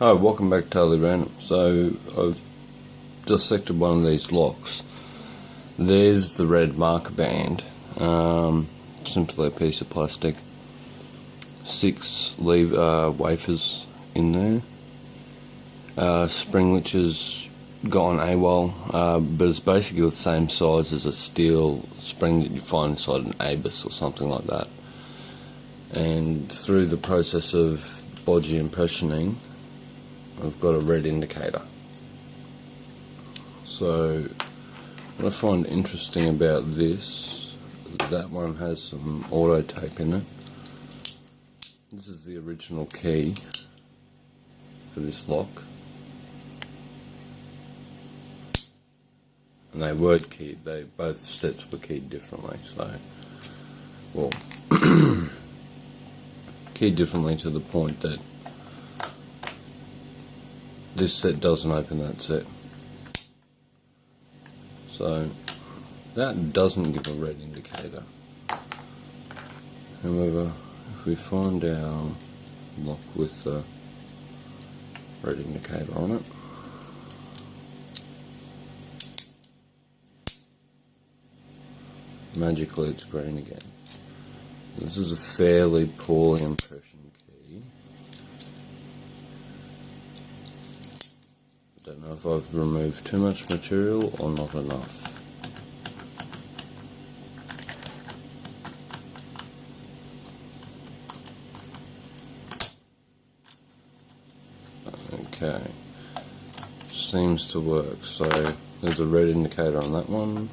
Hi, welcome back to Totally Random. So, I've dissected one of these locks. There's the red marker band. Simply a piece of plastic. 6 wafers in there. Spring which has gone AWOL, but it's basically the same size as a steel spring that you find inside an Abus or something like that. And through the process of bodgy impressioning, I've got a red indicator. So what I find interesting about this, that one has some auto tape in it. This is the original key for this lock. And they were keyed, both sets were keyed differently, so, well, keyed differently to the point that this set doesn't open that set. So that doesn't give a red indicator. However, if we find our lock with the red indicator on it, magically it's green again. This is a fairly poorly impression key. I don't know if I've removed too much material or not enough. Okay, seems to work. So there's a red indicator on that one.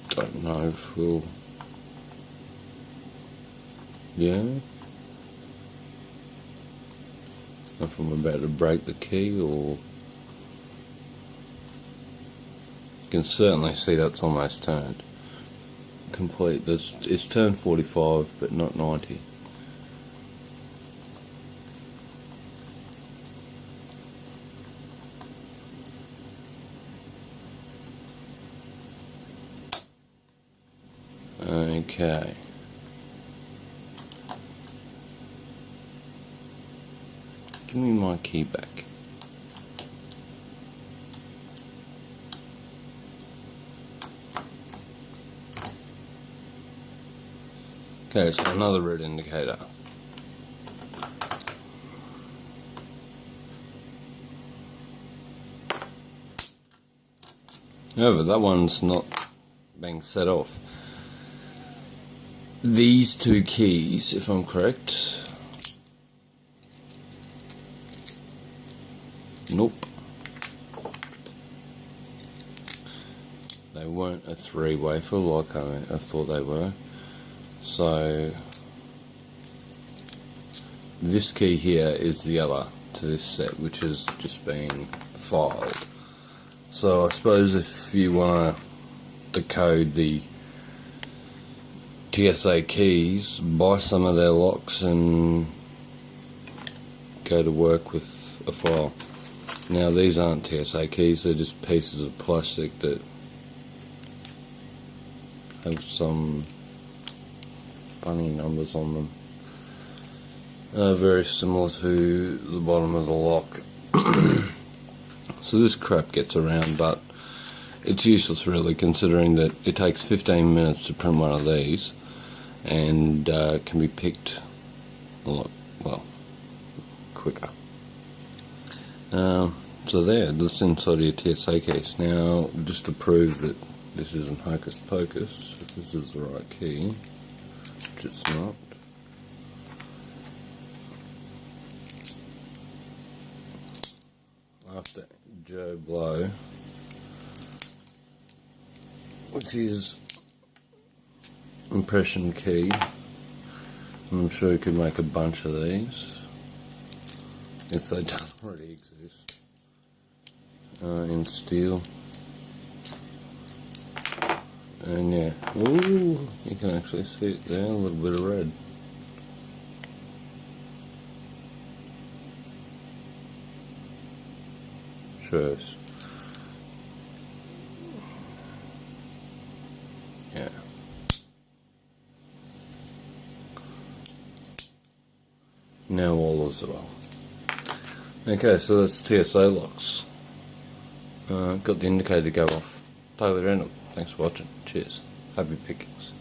Don't know if we'll, yeah, if I'm about to break the key, or you can certainly see that's almost turned complete. It's turned 45 but not 90. Okay. Give me my key back. Okay, so another red indicator. However, that one's not being set off. These two keys, if I'm correct, nope, they weren't a 3 wafer like I thought they were. So this key here is the other to this set, which has just been filed. So I suppose if you want to decode the TSA keys, buy some of their locks and go to work with a file. Now these aren't TSA keys, they're just pieces of plastic that have some funny numbers on them. Very similar to the bottom of the lock. So this crap gets around, but it's useless really, considering that it takes 15 minutes to print one of these and can be picked a lot, well, quicker. So there, this inside of your TSA case. Now, just to prove that this isn't hocus pocus, if this is the right key, which it's not, after Joe Blow, which is impression key, I'm sure you could make a bunch of these if they don't already exist in steel. And yeah, ooh, you can actually see it there, a little bit of red. Shows. Yeah. Now all is well. Okay, so that's TSA locks. Got the indicator to go off. Play with random. Thanks for watching. Cheers. Happy pickings.